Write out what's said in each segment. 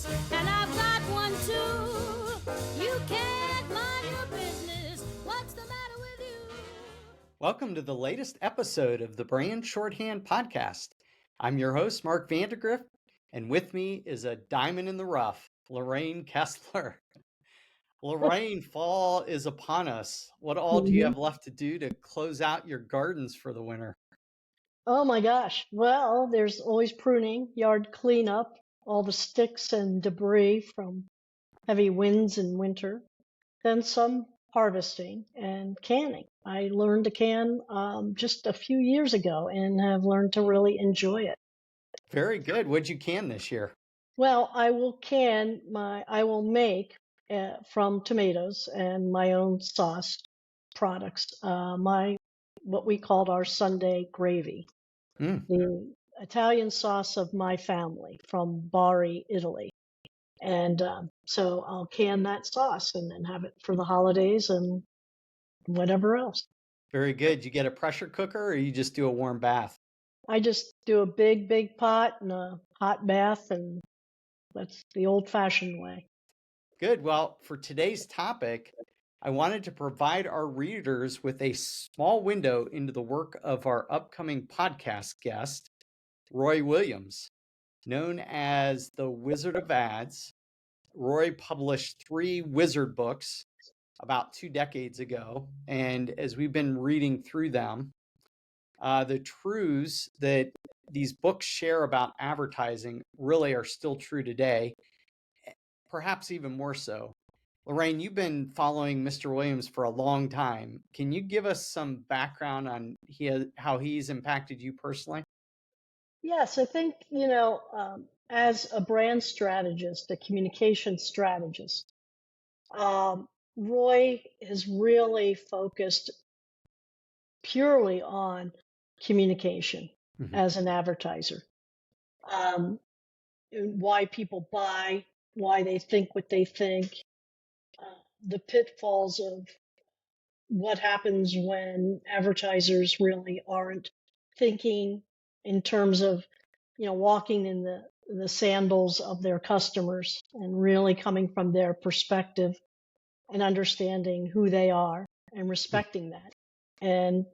business, and I've got one too. You can't mind your business. What's the matter with you? Welcome to the latest episode of the Brand Shorthand Podcast. I'm your host, Mark Vandergrift, and with me is a diamond in the rough, Lorraine Kessler. Lorraine, fall is upon us. What all do you Mhm. have left to do to close out your gardens for the winter? Oh my gosh. Well, there's always pruning, yard cleanup, all the sticks and debris from heavy winds in winter, then some harvesting and canning. I learned to can just a few years ago and have learned to really enjoy it. Very good. What'd you can this year? Well, I will make from tomatoes and my own sauce products, what we called our Sunday gravy. Mm, The Italian sauce of my family from Bari, Italy. And so I'll can that sauce and then have it for the holidays and whatever else. very good. You get a pressure cooker or you just do a warm bath? I just do a big, big pot and a hot bath, and that's the old fashioned way. Good. Well, for today's topic, I wanted to provide our readers with a small window into the work of our upcoming podcast guest, Roy Williams. Known as the Wizard of Ads, Roy published 3 wizard books about 2 decades ago. And as we've been reading through them, the truths that these books share about advertising really are still true today, perhaps even more so. Lorraine, you've been following Mr. Williams for a long time. Can you give us some background on how he's impacted you personally? Yes, I think, as a brand strategist, a communication strategist, um, Roy has really focused purely on communication Mhm. as an advertiser. Um, why people buy, why they think what they think, the pitfalls of what happens when advertisers really aren't thinking in terms of, walking in the sandals of their customers and really coming from their perspective and understanding who they are and respecting that and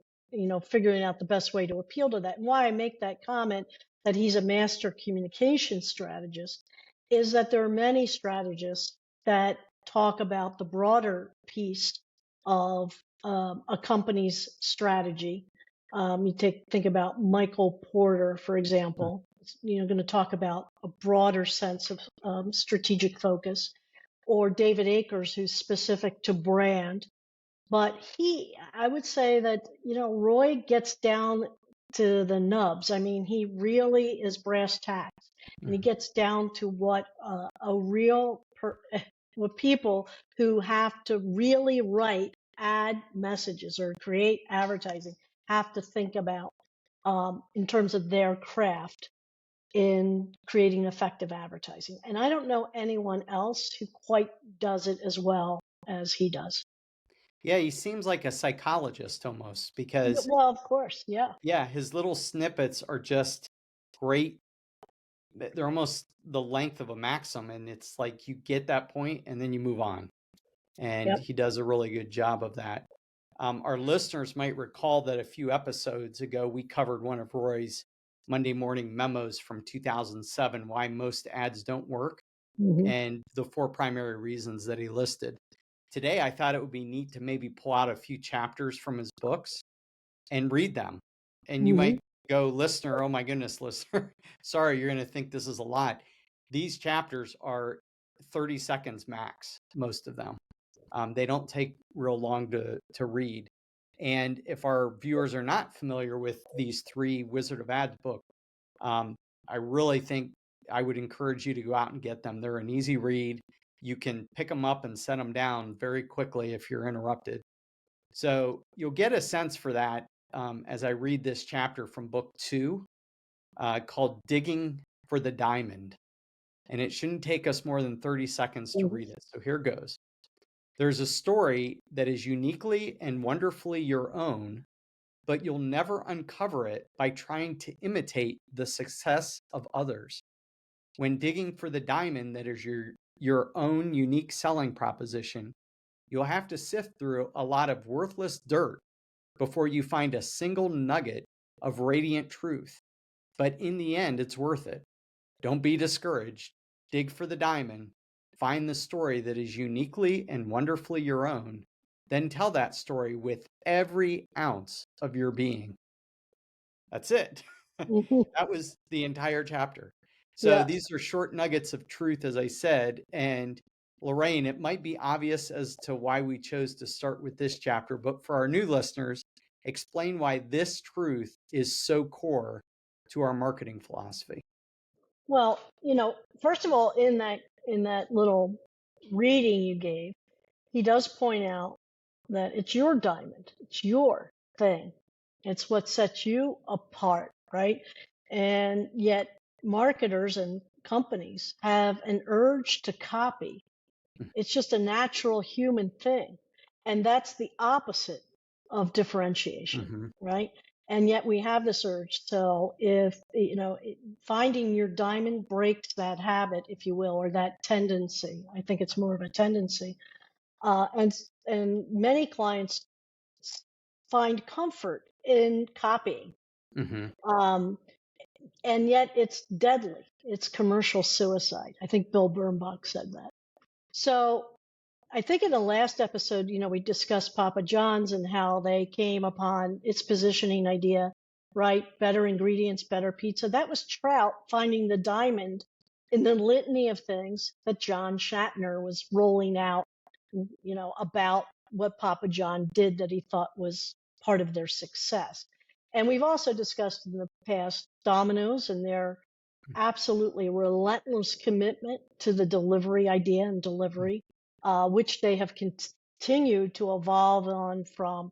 figuring out the best way to appeal to that. And why I make that comment that he's a master communication strategist is that there are many strategists that talk about the broader piece of a company's strategy. Think about Michael Porter, for example. Going to talk about a broader sense of strategic focus, or David Akers, who's specific to brand. But I would say that, Roy gets down to the nubs. I mean, he really is brass tacks, and he Mhm. gets down to what what people who have to really write ad messages or create advertising have to think about in terms of their craft in creating effective advertising. And I don't know anyone else who quite does it as well as he does. Yeah, he seems like a psychologist almost Yeah, because, well, of course, yeah. yeah, his little snippets are just great. They're almost the length of a maxim, and it's like you get that point and then you move on. And Yep. he does a really good job of that. Our listeners might recall that a few episodes ago, we covered one of Roy's Monday morning memos from 2007, Why Most Ads Don't Work, Hmm. and the 4 primary reasons that he listed. Today, I thought it would be neat to maybe pull out a few chapters from his books and read them. And you Hmm. might go, listener, oh my goodness, listener, sorry, you're going to think this is a lot. These chapters are 30 seconds max, most of them. They don't take real long to read. And if our viewers are not familiar with these 3 Wizard of Ads books, um, I really think I would encourage you to go out and get them. They're an easy read. You can pick them up and set them down very quickly if you're interrupted. So you'll get a sense for that as I read this chapter from book 2 called Digging for the Diamond. And it shouldn't take us more than 30 seconds to read it. So here goes. There's a story that is uniquely and wonderfully your own, but you'll never uncover it by trying to imitate the success of others. When digging for the diamond that is your own unique selling proposition, you'll have to sift through a lot of worthless dirt before you find a single nugget of radiant truth. But in the end, it's worth it. Don't be discouraged. Dig for the diamond. Find the story that is uniquely and wonderfully your own. Then tell that story with every ounce of your being. That's it. That was the entire chapter. So Yeah. these are short nuggets of truth, as I said. And Lorraine, it might be obvious as to why we chose to start with this chapter, but for our new listeners, explain why this truth is so core to our marketing philosophy. Well, first of all, in that little reading you gave, he does point out that it's your diamond, it's your thing, it's what sets you apart, right? And yet, marketers and companies have an urge to copy. It's just a natural human thing. And that's the opposite of differentiation, Mhm. right? And yet we have this urge. So if, finding your diamond breaks that habit, if you will, or that tendency. I think it's more of a tendency. And many clients find comfort in copying. Mhm. Um, and yet it's deadly. It's commercial suicide. I think Bill Birnbach said that. So I think in the last episode, we discussed Papa John's and how they came upon its positioning idea, right? Better ingredients, better pizza. That was Trout finding the diamond in the litany of things that John Shatner was rolling out, about what Papa John did that he thought was part of their success. And we've also discussed in the past Domino's and their absolutely relentless commitment to the delivery idea and delivery, which they have continued to evolve on from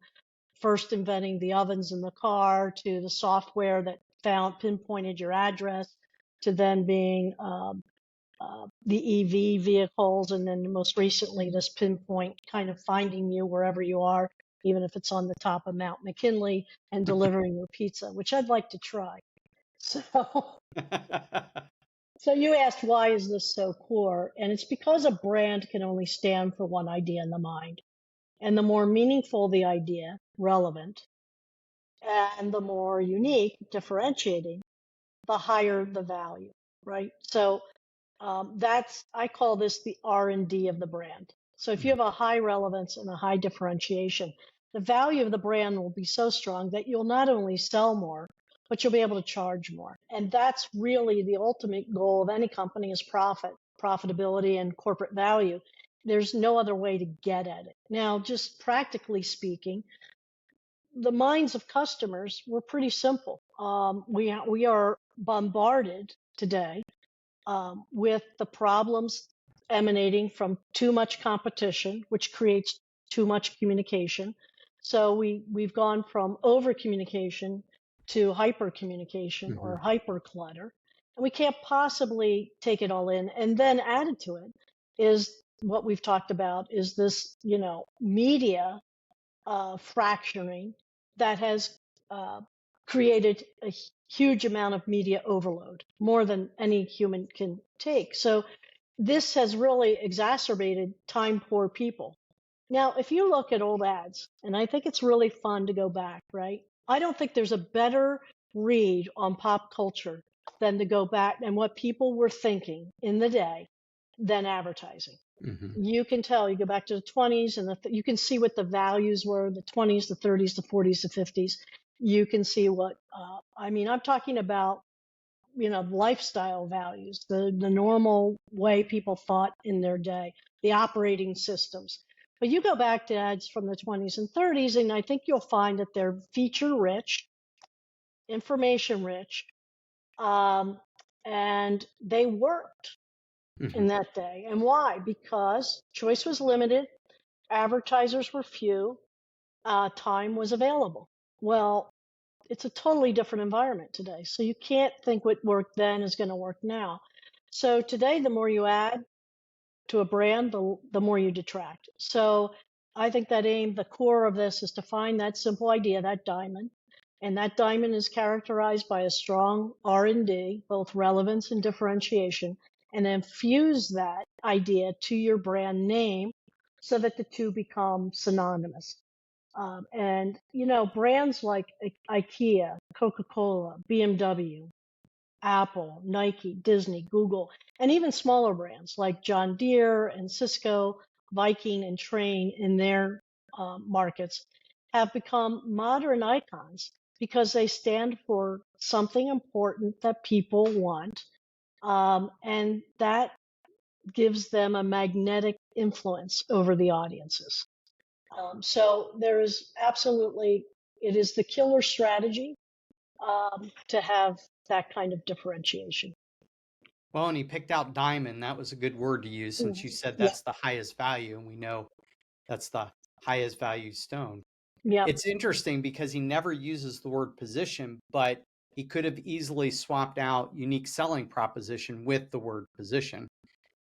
first inventing the ovens in the car to the software that found pinpointed your address to then being the EV vehicles, and then most recently this pinpoint kind of finding you wherever you are, even if it's on the top of Mount McKinley, and delivering your pizza, which I'd like to try. So, so you asked why is this so core, and it's because a brand can only stand for one idea in the mind, and the more meaningful the idea, relevant, and the more unique, differentiating, the higher the value, right? So I call this the R&D of the brand. So if you have a high relevance and a high differentiation, the value of the brand will be so strong that you'll not only sell more, but you'll be able to charge more. And that's really the ultimate goal of any company is profitability and corporate value. There's no other way to get at it. Now, just practically speaking, the minds of customers were pretty simple. We are bombarded today with the problems emanating from too much competition, which creates too much communication. So we've gone from over communication to hyper communication or hyper clutter, and we can't possibly take it all in. And then added to it is what we've talked about is this, media fracturing that has uh, created a huge amount of media overload, more than any human can take. So this has really exacerbated time poor people. Now, if you look at old ads, and I think it's really fun to go back, right? I don't think there's a better read on pop culture than to go back and what people were thinking in the day than advertising. You can tell, you go back to the 20s and you can see what the values were, the 20s, the 30s, the 40s, the 50s. You can see what, I'm talking about, lifestyle values, the normal way people thought in their day, the operating systems. But you go back to ads from the 20s and 30s, and I think you'll find that they're feature rich, information rich, and they worked in that day. And why? Because choice was limited, advertisers were few, time was available. Well, it's a totally different environment today. So you can't think what worked then is going to work now. So today, the more you add to a brand, the more you detract. So I think that the core of this is to find that simple idea, that diamond, And that diamond is characterized by a strong R&D, both relevance and differentiation, and then fuse that idea to your brand name so that the two become synonymous. And, brands like IKEA, Coca-Cola, BMW, Apple, Nike, Disney, Google, and even smaller brands like John Deere and Cisco, Viking and Train in their markets have become modern icons because they stand for something important that people want. And that gives them a magnetic influence over the audiences. So there is absolutely, it is the killer strategy to have that kind of differentiation. Well, and he picked out diamond. That was a good word to use since you said Yeah. that's the highest value, and we know that's the highest value stone. Yeah. It's interesting because he never uses the word position, but he could have easily swapped out unique selling proposition with the word position.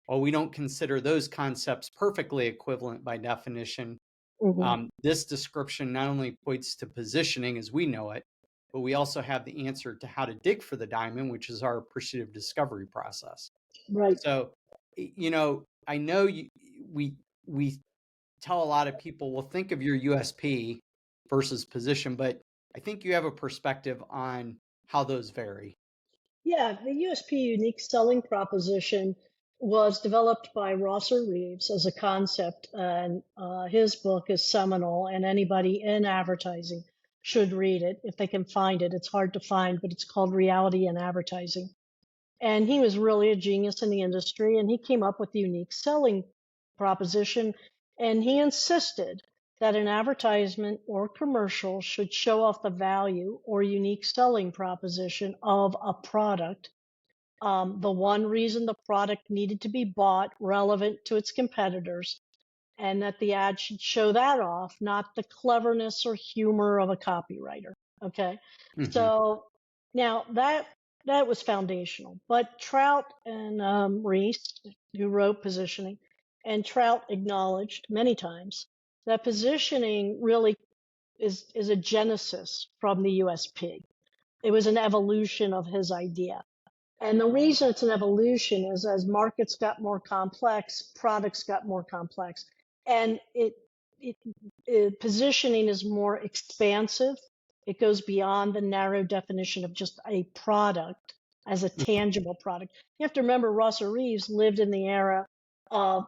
While we don't consider those concepts perfectly equivalent by definition, this description not only points to positioning as we know it, but we also have the answer to how to dig for the diamond, which is our appreciative discovery process. Right. So, I know we tell a lot of people, well, think of your USP versus position, but I think you have a perspective on how those vary. Yeah, the USP unique selling proposition was developed by Rosser Reeves as a concept, and his book is seminal, and anybody in advertising should read it if they can find it. It's hard to find, but it's called Reality in Advertising. And he was really a genius in the industry, and he came up with the unique selling proposition. And he insisted that an advertisement or commercial should show off the value or unique selling proposition of a product. The one reason the product needed to be bought relevant to its competitors, and that the ad should show that off, not the cleverness or humor of a copywriter. Okay. Mm-hmm. So now that was foundational. But Trout and Reese, who wrote Positioning, and Trout acknowledged many times that positioning really is a genesis from the USP. It was an evolution of his idea. And the reason it's an evolution is as markets got more complex, products got more complex, and positioning is more expansive. It goes beyond the narrow definition of just a product as a tangible product. You have to remember Rosser Reeves lived in the era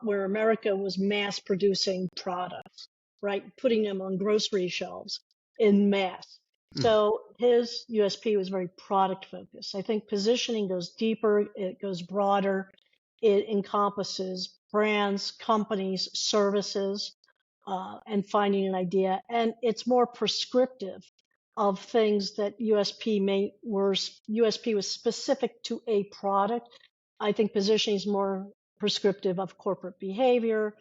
where America was mass producing products, right? Putting them on grocery shelves in mass. So his USP was very product focused. I think positioning goes deeper, it goes broader, it encompasses brands, companies, services, and finding an idea. And it's more prescriptive of things that USP was specific to a product. I think positioning is more prescriptive of corporate behavior,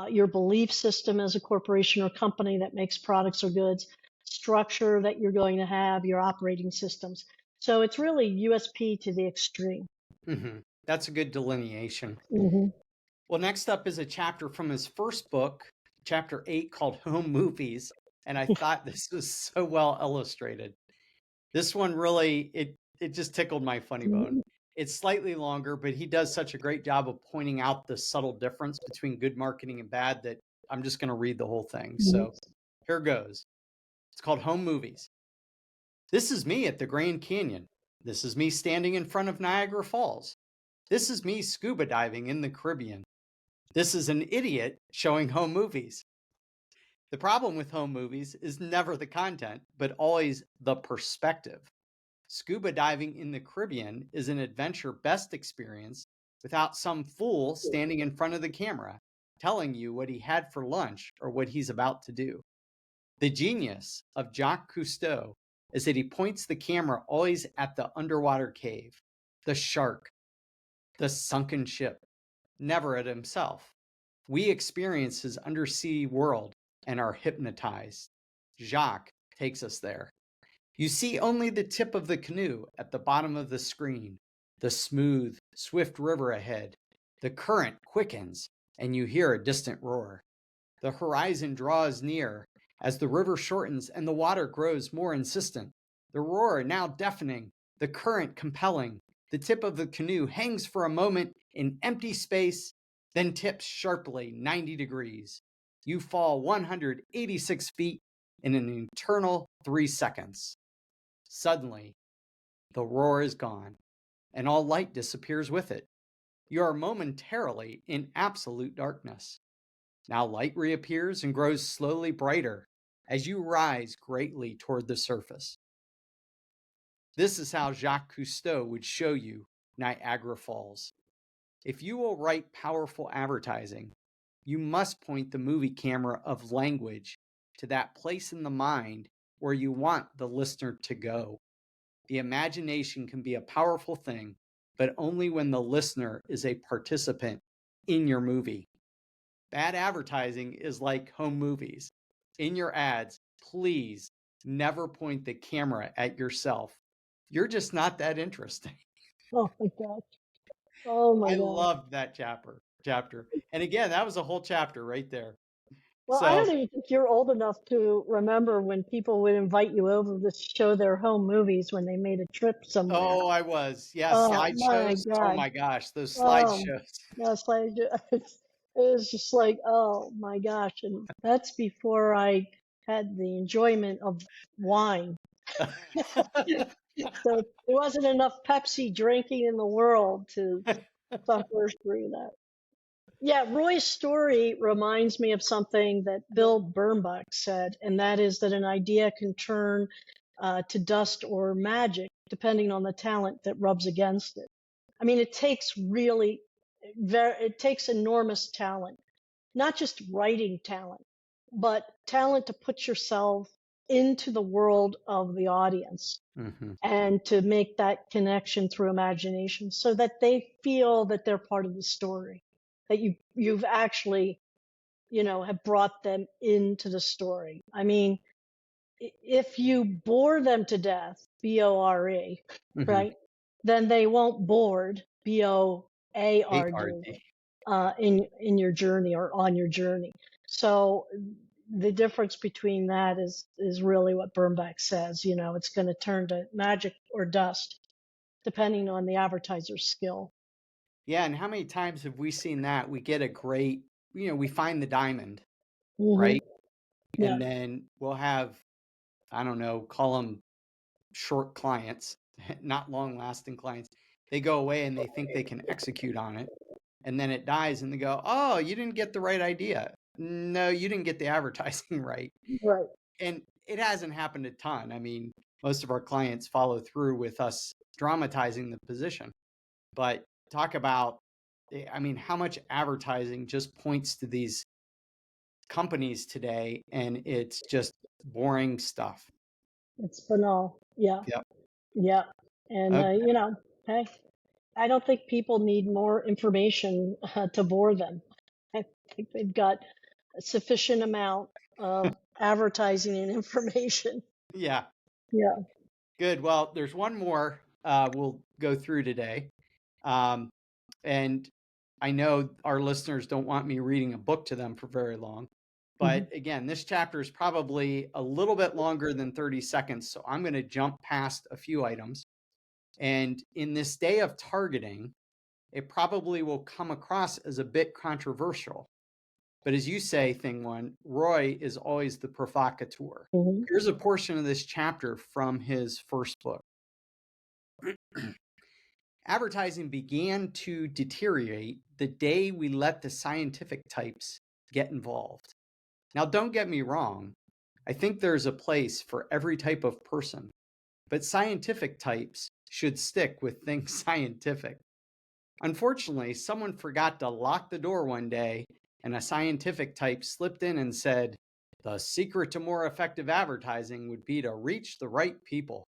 your belief system as a corporation or company that makes products or goods, structure that you're going to have, your operating systems. So it's really USP to the extreme. Mm-hmm. That's a good delineation. Mm-hmm. Well, next up is a chapter from his first book, chapter 8, called Home Movies. And I thought this was so well illustrated. This one really, it just tickled my funny bone. It's slightly longer, but he does such a great job of pointing out the subtle difference between good marketing and bad that I'm just going to read the whole thing. So here goes. It's called Home Movies. This is me at the Grand Canyon. This is me standing in front of Niagara Falls. This is me scuba diving in the Caribbean. This is an idiot showing home movies. The problem with home movies is never the content, but always the perspective. Scuba diving in the Caribbean is an adventure best experienced without some fool standing in front of the camera telling you what he had for lunch or what he's about to do. The genius of Jacques Cousteau is that he points the camera always at the underwater cave, the shark, the sunken ship, never at himself. We experience his undersea world and are hypnotized. Jacques takes us there. You see only the tip of the canoe at the bottom of the screen, the smooth, swift river ahead. The current quickens, and you hear a distant roar. The horizon draws near as the river shortens and the water grows more insistent. The roar now deafening, the current compelling. The tip of the canoe hangs for a moment in empty space, then tips sharply 90 degrees. You fall 186 feet in an eternal 3 seconds. Suddenly, the roar is gone, and all light disappears with it. You are momentarily in absolute darkness. Now light reappears and grows slowly brighter as you rise greatly toward the surface. This is how Jacques Cousteau would show you Niagara Falls. If you will write powerful advertising, you must point the movie camera of language to that place in the mind where you want the listener to go. The imagination can be a powerful thing, but only when the listener is a participant in your movie. Bad advertising is like home movies. In your ads, please never point the camera at yourself. You're just not that interesting. Oh my gosh. Oh my I gosh. loved that chapter. And again, that was a whole chapter right there. Well, I So, don't even think you're old enough to remember when people would invite you over to show their home movies when they made a trip somewhere. oh, I was. Yeah, Oh my slideshows. Oh God. my gosh, those Oh, slideshows. yes, it was just like, oh my gosh. And that's before I had the enjoyment of wine. So there wasn't enough Pepsi drinking in the world to suffer through that. Yeah, Roy's story reminds me of something that Bill Bernbach said, and that is that an idea can turn to dust or magic depending on the talent that rubs against it. I mean, it takes it takes enormous talent, not just writing talent, but talent to put yourself into the world of the audience Mhm, and to make that connection through imagination so that they feel that they're part of the story, that you've actually, have brought them into the story. I mean, if you bore them to death, BORE, mhm. right, then they won't board, BOARD, ARD. in your journey or on your journey. So the difference between that is really what Bernbach says. It's going to turn to magic or dust depending on the advertiser's skill. Yeah, and how many times have we seen that? We get a great, we find the diamond, Hmm. right? Yeah. And then we'll have, I don't know, call them short clients, not long lasting clients. They go away and they think they can execute on it. And then it dies and they go, oh, you didn't get the right idea. No, you didn't get the advertising right. Right. And it hasn't happened a ton. I mean, most of our clients follow through with us dramatizing the position. But talk about, I mean, how much advertising just points to these companies today and it's just boring stuff. It's banal. Yeah. Yep. Yeah. And, Okay. hey, I don't think people need more information to bore them. I think they've got a sufficient amount of advertising and information. Yeah. Yeah. Good. Well, there's one more we'll go through today. Um, and I know our listeners don't want me reading a book to them for very long. Hmm. But again, this chapter is probably a little bit longer than 30 seconds. So I'm going to jump past a few items. And in this day of targeting, it probably will come across as a bit controversial. But as you say, Thing One, Roy is always the provocateur. Hmm. Here's a portion of this chapter from his first book. Advertising began to deteriorate the day we let the scientific types get involved. Now, don't get me wrong. I think there's a place for every type of person, but scientific types should stick with things scientific. Unfortunately, someone forgot to lock the door one day, and a scientific type slipped in and said, the secret to more effective advertising would be to reach the right people.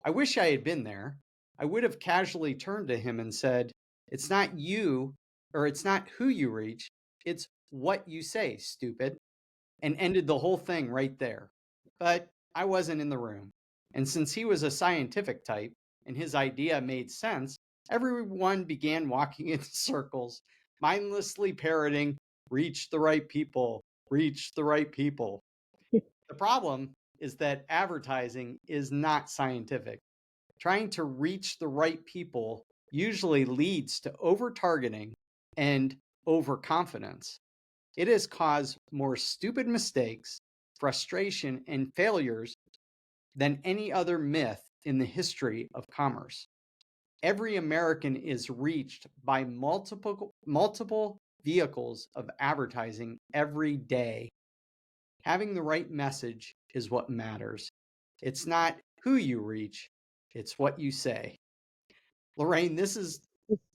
I wish I had been there. I would have casually turned to him and said, it's not you, or it's not who you reach, it's what you say, stupid, and ended the whole thing right there. But I wasn't in the room. And since he was a scientific type and his idea made sense, everyone began walking in circles, mindlessly parroting, reach the right people, reach the right people. The problem is that advertising is not scientific. Trying to reach the right people usually leads to over-targeting and overconfidence. It has caused more stupid mistakes, frustration, and failures than any other myth in the history of commerce. Every American is reached by multiple vehicles of advertising every day. Having the right message is what matters. It's not who you reach, it's what you say. Lorraine, this is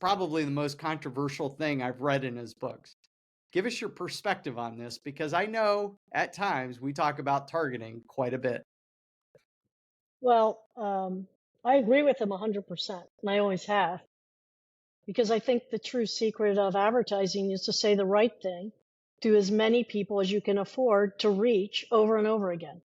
probably the most controversial thing I've read in his books. Give us your perspective on this, because I know at times we talk about targeting quite a bit. Well, I agree with him 100%, and I always have, because I think the true secret of advertising is to say the right thing to as many people as you can afford to reach over and over again.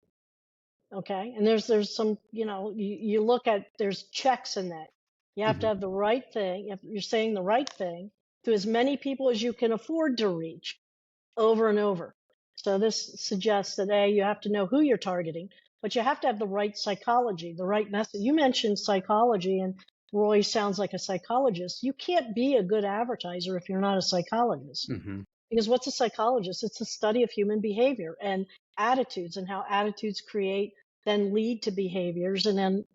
Okay. And there's some, you look at, there's checks in that. You have to have the right thing. If you're saying the right thing to as many people as you can afford to reach over and over. So this suggests that you have to know who you're targeting, but you have to have the right psychology, the right message. You mentioned psychology, and Roy sounds like a psychologist. You can't be a good advertiser if you're not a psychologist. Mm-hmm. Because what's a psychologist? It's a study of human behavior and attitudes, and how attitudes create then lead to behaviors, and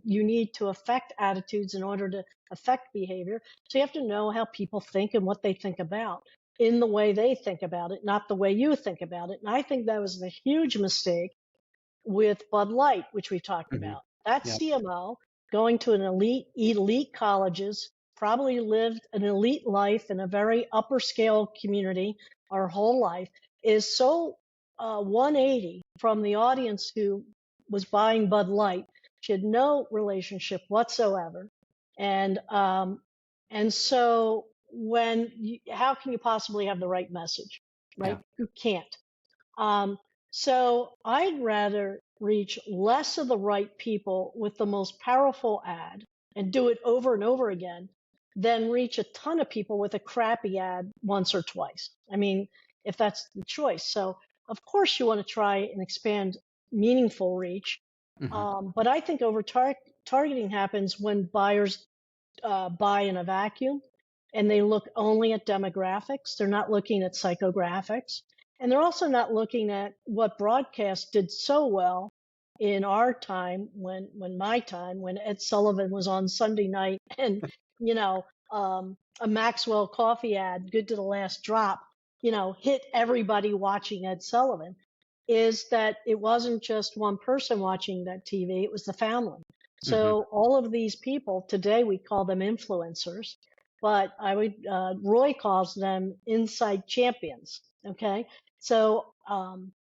you need to affect attitudes in order to affect behavior. So you have to know how people think and what they think about in the way they think about it, not the way you think about it. And I think that was a huge mistake with Bud Light, which we talked Mm-hmm. about. That Yep. CMO going to an elite colleges, probably lived an elite life in a very upper scale community our whole life, is so 180 from the audience who was buying Bud Light. She had no relationship whatsoever, and so how can you possibly have the right message, right? Yeah. You can't. So I'd rather reach less of the right people with the most powerful ad and do it over and over again than reach a ton of people with a crappy ad once or twice. I mean, if that's the choice. So of course you want to try and expand meaningful reach. Mm-hmm. But I think targeting happens when buyers buy in a vacuum and they look only at demographics. They're not looking at psychographics. And they're also not looking at what broadcast did so well in our time, when Ed Sullivan was on Sunday night, and, a Maxwell coffee ad, good to the last drop, hit everybody watching Ed Sullivan, is that it wasn't just one person watching that TV, it was the family. Mm-hmm. So all of these people, today we call them influencers, but Roy calls them inside champions. Okay. So,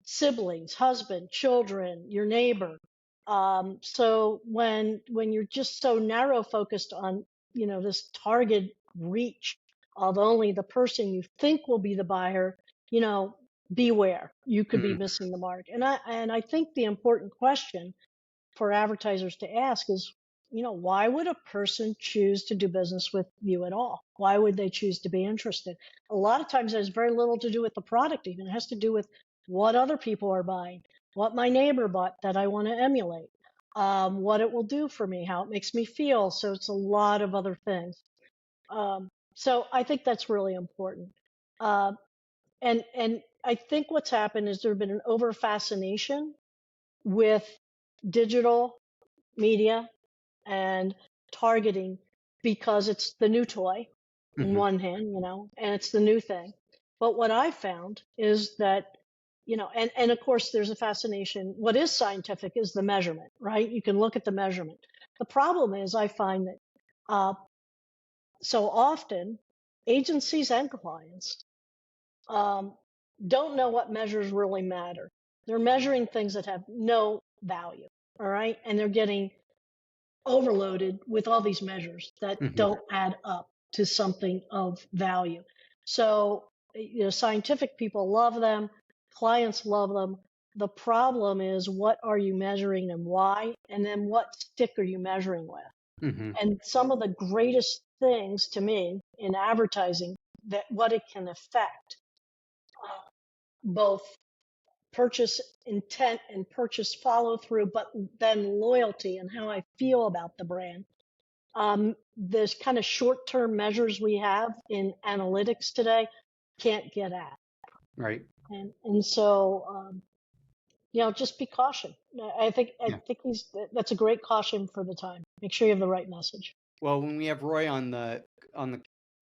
siblings, husband, children, your neighbor. So when you're just so narrow focused on, this target reach of only the person you think will be the buyer, beware, you could be Mm-hmm. missing the mark. And I think the important question for advertisers to ask is, why would a person choose to do business with you at all? Why would they choose to be interested? A lot of times it has very little to do with the product, even. It has to do with what other people are buying, what my neighbor bought that I want to emulate, what it will do for me, how it makes me feel. So it's a lot of other things. So I think that's really important. Uh, and I think what's happened is there's been an over fascination with digital media and targeting, because it's the new toy in Mm-hmm. one hand, and it's the new thing. But what I found is that, and of course there's a fascination. What is scientific is the measurement, right? You can look at the measurement. The problem is I find that so often agencies and clients um, don't know what measures really matter. They're measuring things that have no value, all right? And they're getting overloaded with all these measures that Mm-hmm. don't add up to something of value. So, scientific people love them, clients love them. The problem is, what are you measuring and why? And then what stick are you measuring with? Mm-hmm. And some of the greatest things to me in advertising, that what it can affect, both purchase intent and purchase follow through, but then loyalty and how I feel about the brand. There's kind of short term measures we have in analytics today can't get at. Right. And so, just be caution. I think Yeah. that's a great caution for the time. Make sure you have the right message. Well, when we have Roy on the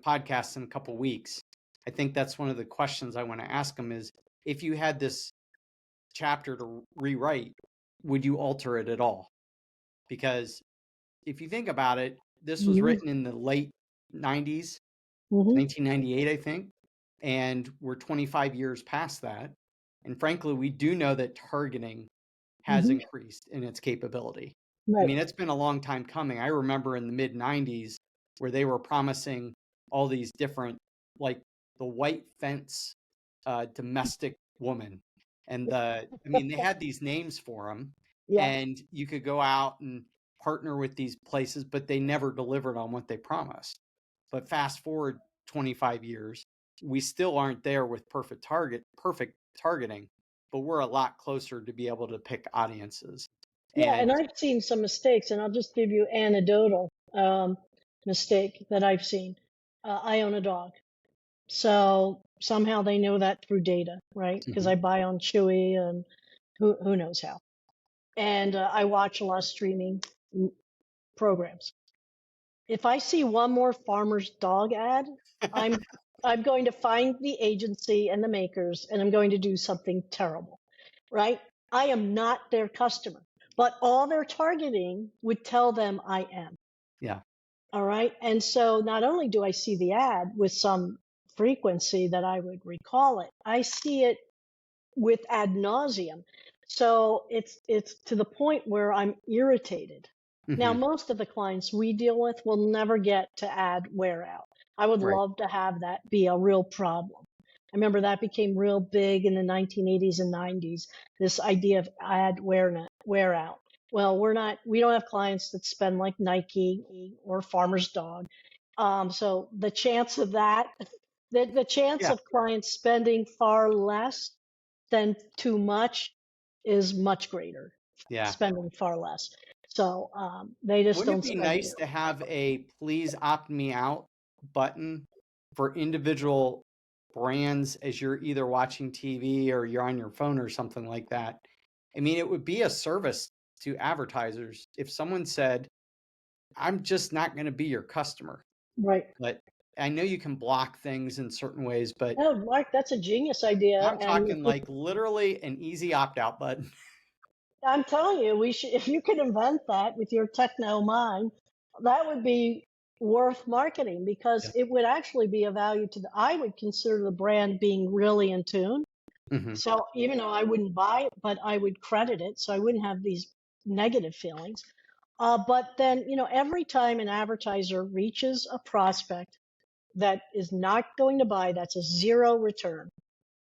podcast in a couple weeks, I think that's one of the questions I want to ask him is, if you had this chapter to rewrite, would you alter it at all? Because if you think about it, this was Mm-hmm. written in the late 90s, Mm-hmm. 1998, I think, and we're 25 years past that. And frankly, we do know that targeting has Mm-hmm. increased in its capability. I Right. mean, it's been a long time coming. I remember in the mid 90s where they were promising all these different, like the white fence domestic woman. And they had these names for them, Yeah. and you could go out and partner with these places, but they never delivered on what they promised. But fast forward 25 years, we still aren't there with perfect targeting, but we're a lot closer to be able to pick audiences. Yeah, and And I've seen some mistakes, and I'll just give you anecdotal mistake that I've seen. I own a dog, so somehow they know that through data, right? Because Mhm. I buy on Chewy and who knows how. And I watch a lot of streaming programs. If I see one more farmer's dog ad, I'm I'm going to find the agency and the makers, and I'm going to do something terrible, right? I am not their customer, but all their targeting would tell them I am. Yeah. All right. And so not only do I see the ad with some frequency that I would recall it, I see it with ad nauseum. So it's to the point where I'm irritated. Now, Hmm. most of the clients we deal with will never get to ad wear out. I would Right. love to have that be a real problem. I remember that became real big in the 1980s and 90s, this idea of ad wear out. Well, we don't have clients that spend like Nike or Farmer's Dog. So the chance of that, the chance Yeah. of clients spending far less than too much is much greater, Yeah. spending far less. So they just Wouldn't it don't be spend nice nearly. to have a please opt me out button for individual brands as you're either watching TV or you're on your phone or something like that? I mean, it would be a service to advertisers if someone said, I'm just not going to be your customer. Right. But I know you can block things in certain ways, but Oh, Mark, that's a genius idea. I'm And talking like literally an easy opt out button. I'm telling you, we should, if you could invent that with your techno mind, that would be worth marketing because Yeah. it would actually be a value to I would consider the brand being really in tune. Hmm. So even though I wouldn't buy it, but I would credit it, so I wouldn't have these negative feelings. But then, every time an advertiser reaches a prospect that is not going to buy, that's a zero return.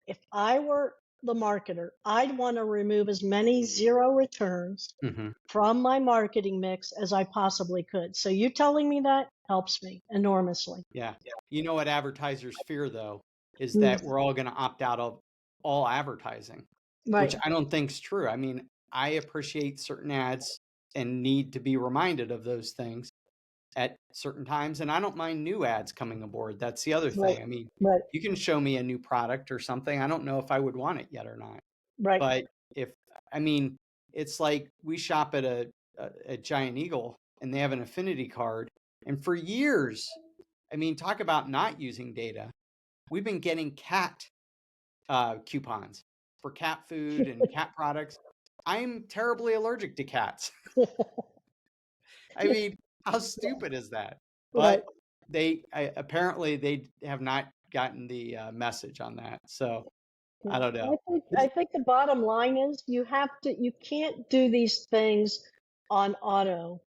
If I were the marketer, I'd want to remove as many zero returns Hmm. from my marketing mix as I possibly could. So you telling me that helps me enormously. Yeah. You know what advertisers fear, though, is Mm, that we're all going to opt out of all advertising, which right, I don't think's true. I mean, I appreciate certain ads and need to be reminded of those things at certain times. And I don't mind new ads coming aboard. That's the other right, thing. I mean, right, you can show me a new product or something. I don't know if I would want it yet or not. right. But I mean, it's like we shop at a Giant Eagle and they have an affinity card. And for years, I mean, talk about not using data. We've been getting cat coupons for cat food and cat products. I'm terribly allergic to cats. I mean, how stupid is that? Right. But apparently they have not gotten the message on that. So I Yeah. don't know. I It's, think the bottom line is you can't do these things on auto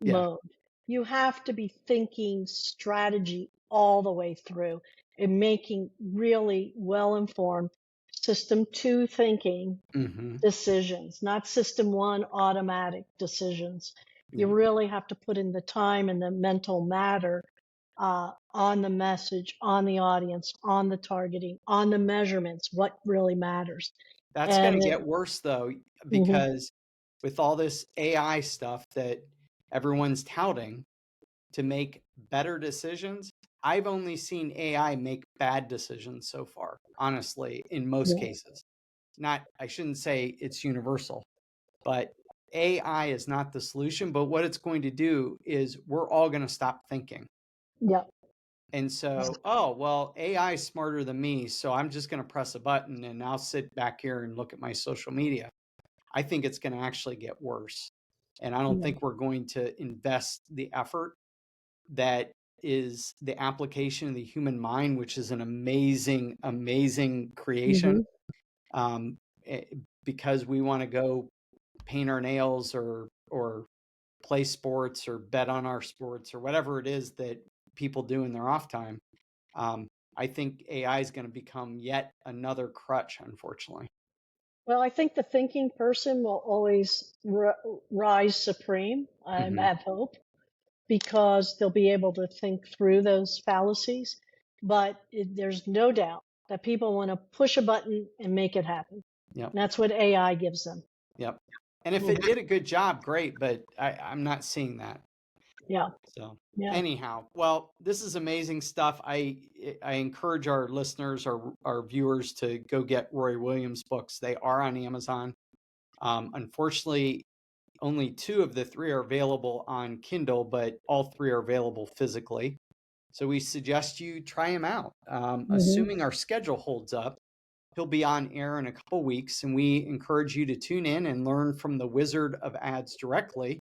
yeah. mode. You have to be thinking strategy all the way through and making really well informed system two thinking Hmm. decisions, not system one automatic decisions. You Yeah. really have to put in the time and the mental matter on the message, on the audience, on the targeting, on the measurements, what really matters. That's going And to it, get worse though, mhm, because with all this AI stuff that everyone's touting to make better decisions, I've only seen AI make bad decisions so far, honestly, in most yeah, cases. Not, I shouldn't say it's universal, but AI is not the solution. But what it's going to do is we're all going to stop thinking. yeah, And so, oh, well, AI is smarter than me. So I'm just going to press a button and I'll sit back here and look at my social media. I think it's going to actually get worse. And I don't yeah, think we're going to invest the effort that is the application of the human mind, which is an amazing, amazing creation. hmm Um, eh, because we want to go paint our nails or play sports or bet on our sports or whatever it is that people do in their off time. Um, I think AI is going to become yet another crutch, unfortunately. Well, I think the thinking person will always rise supreme. I Hmm. have hope because they'll be able to think through those fallacies. But there's no doubt that people want to push a button and make it happen. Yep. And that's what AI gives them. Yep. And if it did a good job, great, but I'm not seeing that. Yeah, So yeah, anyhow, well, this is amazing stuff. I encourage our listeners, our viewers to go get Roy Williams books. They are on Amazon. Unfortunately, only 2 of the 3 are available on Kindle, but all 3 are available physically. So we suggest you try him out. hmm Assuming our schedule holds up, he'll be on air in a couple weeks, and we encourage you to tune in and learn from the Wizard of Ads directly,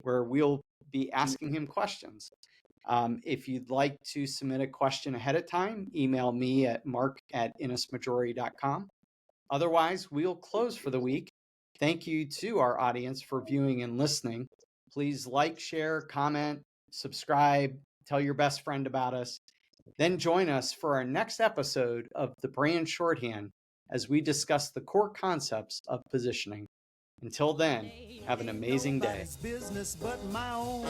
where we'll be asking him questions. If you'd like to submit a question ahead of time, email me at mark@innismajority.com. Otherwise, we'll close for the week. Thank you to our audience for viewing and listening. Please like, share, comment, subscribe, tell your best friend about us. Then join us for our next episode of The Brand Shorthand as we discuss the core concepts of positioning. Until then, have an amazing day. Business but my own.